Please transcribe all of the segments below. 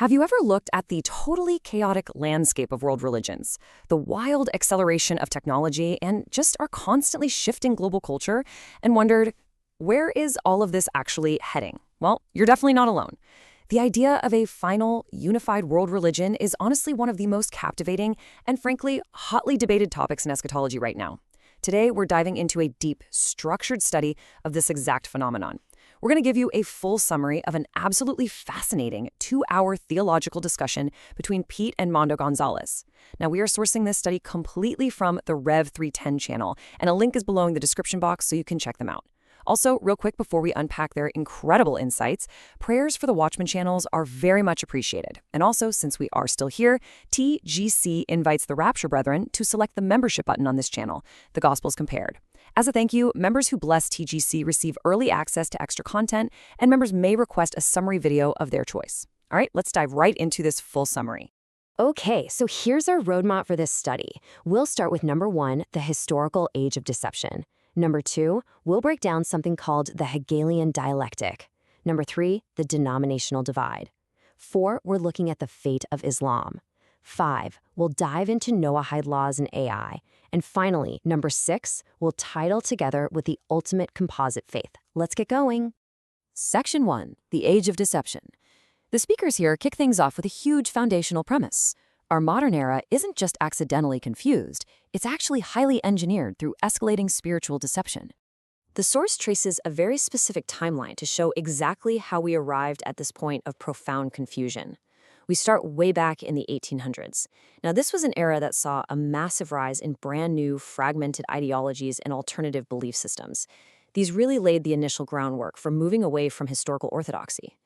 Have you ever looked at the totally chaotic landscape of world religions, the wild acceleration of technology, and just our constantly shifting global culture, and wondered, where is all of this actually heading? Well, you're definitely not alone. The idea of a final, unified world religion is honestly one of the most captivating and, frankly, hotly debated topics in eschatology right now. Today, we're diving into a deep, structured study of this exact phenomenon. We're going to give you a full summary of an absolutely fascinating 2-hour theological discussion between Pete and Mondo Gonzalez. Now, we are sourcing this study completely from the Rev 310 channel, and a link is below in the description box so you can check them out. Also, real quick before we unpack their incredible insights, prayers for the Watchmen channels are very much appreciated. And also, since we are still here, TGC invites the Rapture Brethren to select the membership button on this channel, The Gospels Compared. As a thank you, members who bless TGC receive early access to extra content, and members may request a summary video of their choice. All right, let's dive right into this full summary. Okay, so here's our roadmap for this study. We'll start with number 1, the historical age of deception. Number 2, we'll break down something called the Hegelian dialectic. Number 3, the denominational divide. 4, we're looking at the fate of Islam. 5, we'll dive into Noahide Laws and AI. And finally, number 6, we'll tie it all together with the ultimate composite faith. Let's get going. Section 1, the age of deception. The speakers here kick things off with a huge foundational premise. Our modern era isn't just accidentally confused, it's actually highly engineered through escalating spiritual deception. The source traces a very specific timeline to show exactly how we arrived at this point of profound confusion. We start way back in the 1800s. Now, this was an era that saw a massive rise in brand new, fragmented ideologies and alternative belief systems. These really laid the initial groundwork for moving away from historical orthodoxy.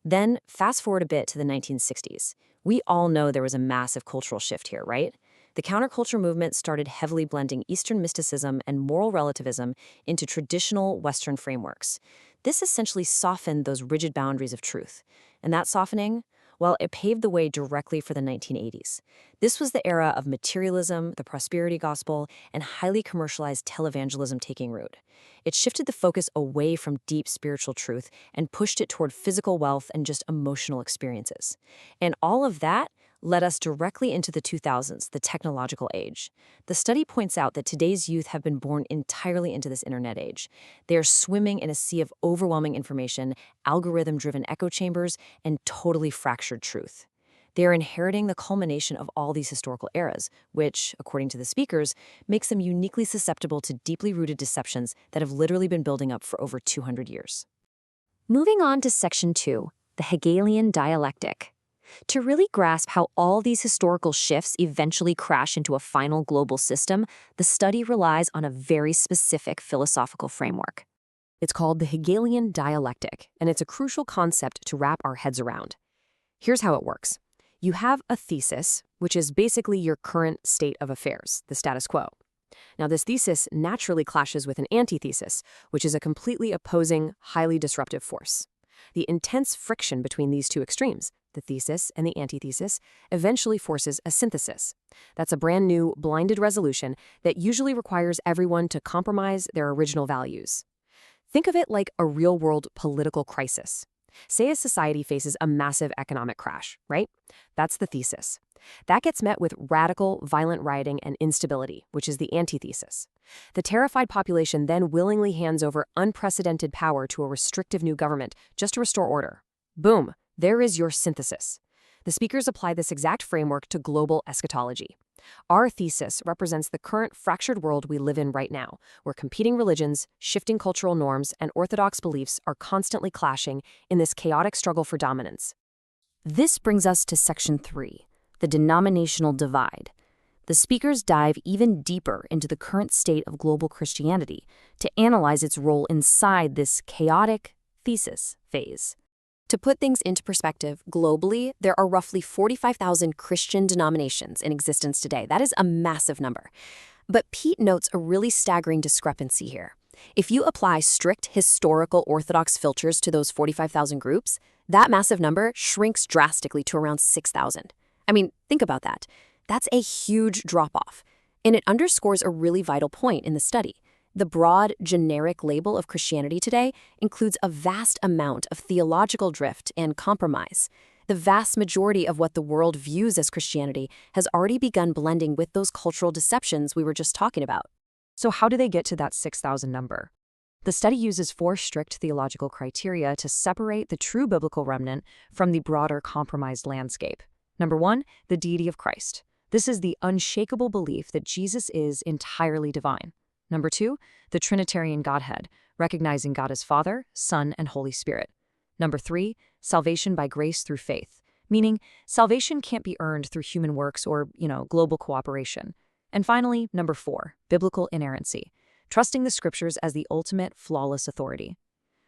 Then, fast forward a bit to the 1960s. We all know there was a massive cultural shift here, right? The counterculture movement started heavily blending Eastern mysticism and moral relativism into traditional Western frameworks. This essentially softened those rigid boundaries of truth. And that softening, well, it paved the way directly for the 1980s. This was the era of materialism, the prosperity gospel, and highly commercialized televangelism taking root. It shifted the focus away from deep spiritual truth and pushed it toward physical wealth and just emotional experiences. And all of that led us directly into the 2000s, the technological age. The study points out that today's youth have been born entirely into this internet age. They are swimming in a sea of overwhelming information, algorithm-driven echo chambers, and totally fractured truth. They are inheriting the culmination of all these historical eras, which, according to the speakers, makes them uniquely susceptible to deeply rooted deceptions that have literally been building up for over 200 years. Moving on to Section 2, the Hegelian dialectic. To really grasp how all these historical shifts eventually crash into a final global system, the study relies on a very specific philosophical framework. It's called the Hegelian dialectic, and it's a crucial concept to wrap our heads around. Here's how it works. You have a thesis, which is basically your current state of affairs, the status quo. Now, this thesis naturally clashes with an antithesis, which is a completely opposing, highly disruptive force. The intense friction between these two extremes, the thesis and the antithesis, eventually forces a synthesis. That's a brand new, blinded resolution that usually requires everyone to compromise their original values. Think of it like a real-world political crisis. Say a society faces a massive economic crash, right? That's the thesis. That gets met with radical, violent rioting and instability, which is the antithesis. The terrified population then willingly hands over unprecedented power to a restrictive new government just to restore order. Boom, there is your synthesis. The speakers apply this exact framework to global eschatology. Our thesis represents the current fractured world we live in right now, where competing religions, shifting cultural norms, and orthodox beliefs are constantly clashing in this chaotic struggle for dominance. This brings us to Section 3, the denominational divide. The speakers dive even deeper into the current state of global Christianity to analyze its role inside this chaotic thesis phase. To put things into perspective, globally, there are roughly 45,000 Christian denominations in existence today. That is a massive number. But Pete notes a really staggering discrepancy here. If you apply strict historical Orthodox filters to those 45,000 groups, that massive number shrinks drastically to around 6,000. I mean, think about that. That's a huge drop-off. And it underscores a really vital point in the study. The broad, generic label of Christianity today includes a vast amount of theological drift and compromise. The vast majority of what the world views as Christianity has already begun blending with those cultural deceptions we were just talking about. So how do they get to that 6,000 number? The study uses 4 strict theological criteria to separate the true biblical remnant from the broader compromised landscape. Number 1, the deity of Christ. This is the unshakable belief that Jesus is entirely divine. Number 2, the Trinitarian Godhead, recognizing God as Father, Son, and Holy Spirit. Number 3, salvation by grace through faith, meaning salvation can't be earned through human works or, global cooperation. And finally, number 4, biblical inerrancy, trusting the scriptures as the ultimate flawless authority.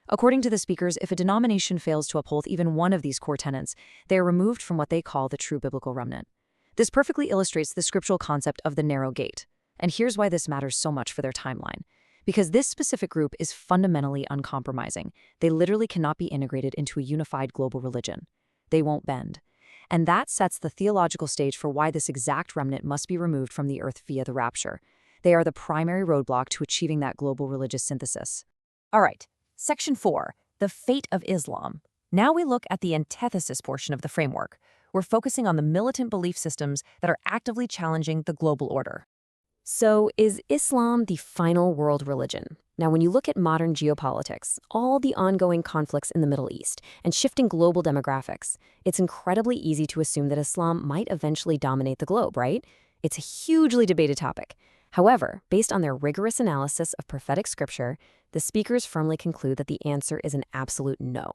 According to the speakers, if a denomination fails to uphold even one of these core tenets, they are removed from what they call the true biblical remnant. This perfectly illustrates the scriptural concept of the narrow gate. And here's why this matters so much for their timeline. Because this specific group is fundamentally uncompromising. They literally cannot be integrated into a unified global religion. They won't bend. And that sets the theological stage for why this exact remnant must be removed from the earth via the rapture. They are the primary roadblock to achieving that global religious synthesis. All right, Section 4, the fate of Islam. Now we look at the antithesis portion of the framework. We're focusing on the militant belief systems that are actively challenging the global order. So, is Islam the final world religion? Now, when you look at modern geopolitics, all the ongoing conflicts in the Middle East, and shifting global demographics, it's incredibly easy to assume that Islam might eventually dominate the globe, right? It's a hugely debated topic. However, based on their rigorous analysis of prophetic scripture, the speakers firmly conclude that the answer is an absolute no.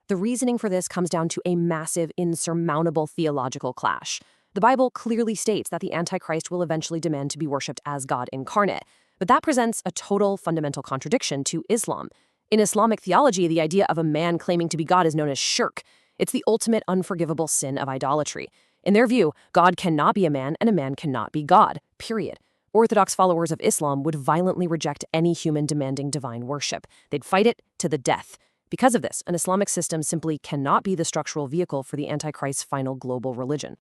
The reasoning for this comes down to a massive, insurmountable theological clash. The Bible clearly states that the Antichrist will eventually demand to be worshipped as God incarnate, but that presents a total fundamental contradiction to Islam. In Islamic theology, the idea of a man claiming to be God is known as shirk. It's the ultimate unforgivable sin of idolatry. In their view, God cannot be a man and a man cannot be God, period. Orthodox followers of Islam would violently reject any human demanding divine worship. They'd fight it to the death. Because of this, an Islamic system simply cannot be the structural vehicle for the Antichrist's final global religion.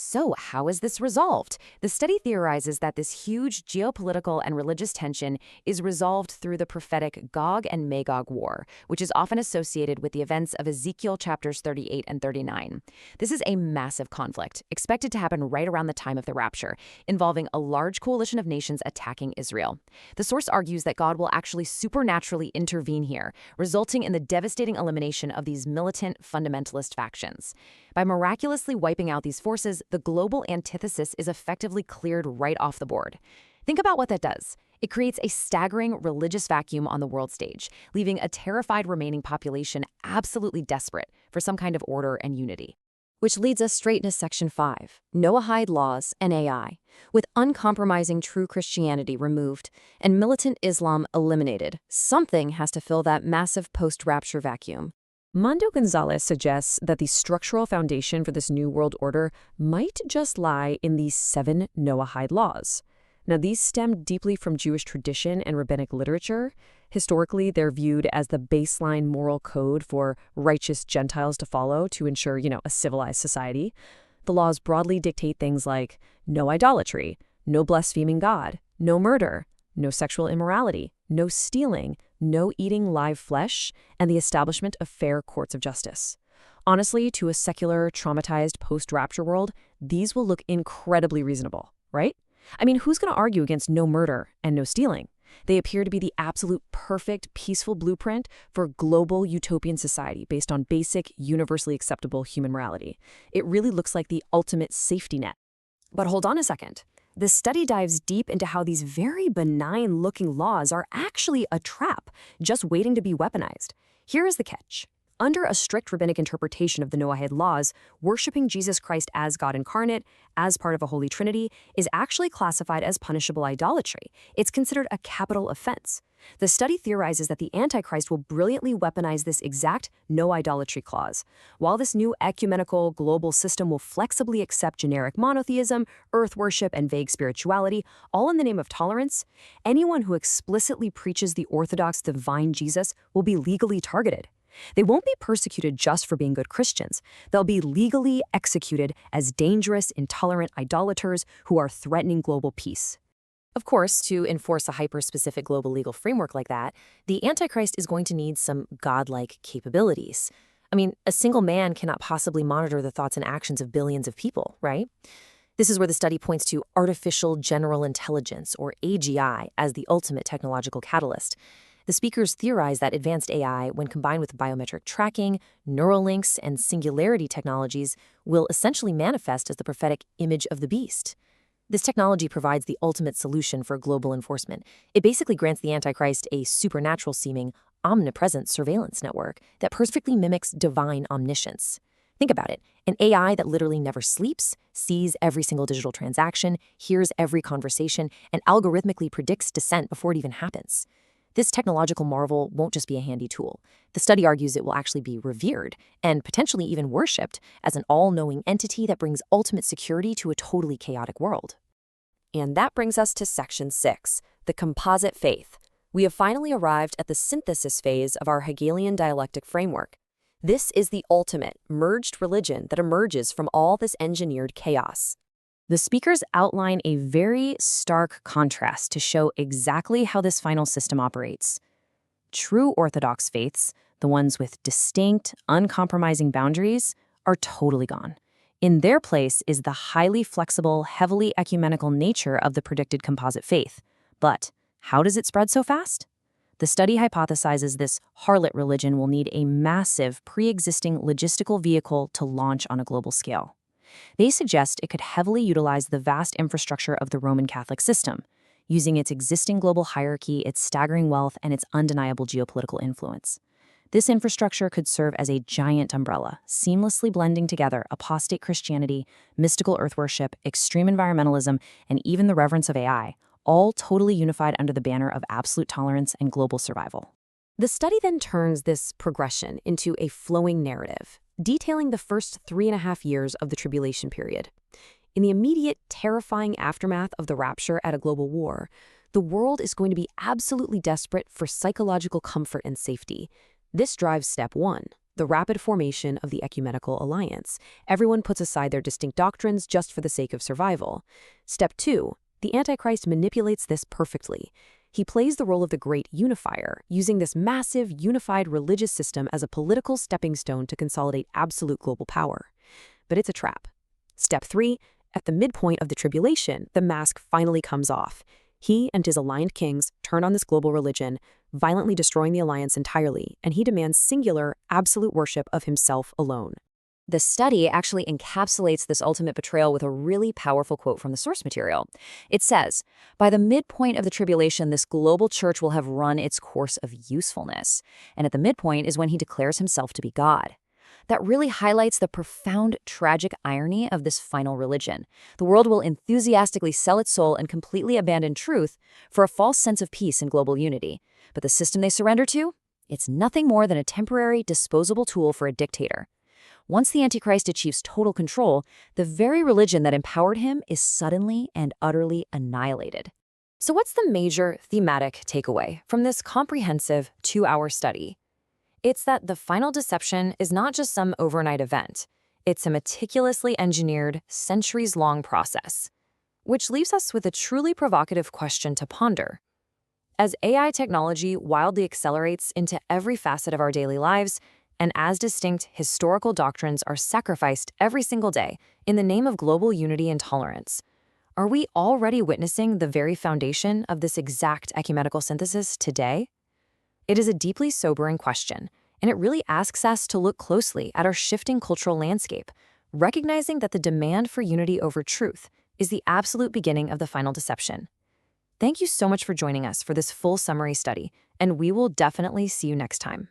So, how is this resolved? The study theorizes that this huge geopolitical and religious tension is resolved through the prophetic Gog and Magog war, which is often associated with the events of Ezekiel chapters 38 and 39. This is a massive conflict, expected to happen right around the time of the rapture, involving a large coalition of nations attacking Israel. The source argues that God will actually supernaturally intervene here, resulting in the devastating elimination of these militant fundamentalist factions. By miraculously wiping out these forces, the global antithesis is effectively cleared right off the board. Think about what that does. It creates a staggering religious vacuum on the world stage, leaving a terrified remaining population absolutely desperate for some kind of order and unity. Which leads us straight into Section 5, Noahide Laws and AI. With uncompromising true Christianity removed and militant Islam eliminated, something has to fill that massive post-rapture vacuum. Mando Gonzalez suggests that the structural foundation for this new world order might just lie in these 7 Noahide laws. Now, these stem deeply from Jewish tradition and rabbinic literature. Historically, they're viewed as the baseline moral code for righteous Gentiles to follow to ensure, a civilized society. The laws broadly dictate things like no idolatry, no blaspheming God, no murder, no sexual immorality, no stealing, no eating live flesh, and the establishment of fair courts of justice. Honestly, to a secular, traumatized post-rapture world, these will look incredibly reasonable, right? I mean, who's going to argue against no murder and no stealing? They appear to be the absolute perfect, peaceful blueprint for global utopian society based on basic, universally acceptable human morality. It really looks like the ultimate safety net. But hold on a second. The study dives deep into how these very benign-looking laws are actually a trap, just waiting to be weaponized. Here is the catch. Under a strict rabbinic interpretation of the Noahide Laws, worshiping Jesus Christ as God incarnate, as part of a Holy Trinity, is actually classified as punishable idolatry. It's considered a capital offense. The study theorizes that the Antichrist will brilliantly weaponize this exact no idolatry clause. While this new ecumenical global system will flexibly accept generic monotheism, earth worship, and vague spirituality, all in the name of tolerance, anyone who explicitly preaches the Orthodox divine Jesus will be legally targeted. They won't be persecuted just for being good Christians. They'll be legally executed as dangerous, intolerant idolaters who are threatening global peace. Of course, to enforce a hyper-specific global legal framework like that, the Antichrist is going to need some godlike capabilities. I mean, a single man cannot possibly monitor the thoughts and actions of billions of people, right? This is where the study points to artificial general intelligence, or AGI, as the ultimate technological catalyst. The speakers theorize that advanced AI, when combined with biometric tracking, neural links, and singularity technologies, will essentially manifest as the prophetic image of the beast. This technology provides the ultimate solution for global enforcement. It basically grants the Antichrist a supernatural-seeming, omnipresent surveillance network that perfectly mimics divine omniscience. Think about it, an AI that literally never sleeps, sees every single digital transaction, hears every conversation, and algorithmically predicts dissent before it even happens. This technological marvel won't just be a handy tool. The study argues it will actually be revered and potentially even worshipped as an all-knowing entity that brings ultimate security to a totally chaotic world. And that brings us to Section 6, the composite faith. We have finally arrived at the synthesis phase of our Hegelian dialectic framework. This is the ultimate, merged religion that emerges from all this engineered chaos. The speakers outline a very stark contrast to show exactly how this final system operates. True Orthodox faiths, the ones with distinct, uncompromising boundaries, are totally gone. In their place is the highly flexible, heavily ecumenical nature of the predicted composite faith. But how does it spread so fast? The study hypothesizes this harlot religion will need a massive, pre-existing logistical vehicle to launch on a global scale. They suggest it could heavily utilize the vast infrastructure of the Roman Catholic system, using its existing global hierarchy, its staggering wealth, and its undeniable geopolitical influence. This infrastructure could serve as a giant umbrella, seamlessly blending together apostate Christianity, mystical earth worship, extreme environmentalism, and even the reverence of AI, all totally unified under the banner of absolute tolerance and global survival. The study then turns this progression into a flowing narrative, detailing the first 3.5 years of the tribulation period. In the immediate, terrifying aftermath of the rapture at a global war, the world is going to be absolutely desperate for psychological comfort and safety. This drives step 1, the rapid formation of the ecumenical alliance. Everyone puts aside their distinct doctrines just for the sake of survival. Step 2, the Antichrist manipulates this perfectly. He plays the role of the great unifier, using this massive, unified religious system as a political stepping stone to consolidate absolute global power. But it's a trap. Step 3, at the midpoint of the tribulation, the mask finally comes off. He and his aligned kings turn on this global religion, violently destroying the alliance entirely, and he demands singular, absolute worship of himself alone. The study actually encapsulates this ultimate betrayal with a really powerful quote from the source material. It says, "By the midpoint of the tribulation, this global church will have run its course of usefulness." And at the midpoint is when he declares himself to be God. That really highlights the profound, tragic irony of this final religion. The world will enthusiastically sell its soul and completely abandon truth for a false sense of peace and global unity. But the system they surrender to? It's nothing more than a temporary, disposable tool for a dictator. Once the Antichrist achieves total control, the very religion that empowered him is suddenly and utterly annihilated. So what's the major thematic takeaway from this comprehensive 2-hour study? It's that the final deception is not just some overnight event. It's a meticulously engineered, centuries-long process. Which leaves us with a truly provocative question to ponder. As AI technology wildly accelerates into every facet of our daily lives, and as distinct historical doctrines are sacrificed every single day in the name of global unity and tolerance, are we already witnessing the very foundation of this exact ecumenical synthesis today? It is a deeply sobering question, and it really asks us to look closely at our shifting cultural landscape, recognizing that the demand for unity over truth is the absolute beginning of the final deception. Thank you so much for joining us for this full summary study, and we will definitely see you next time.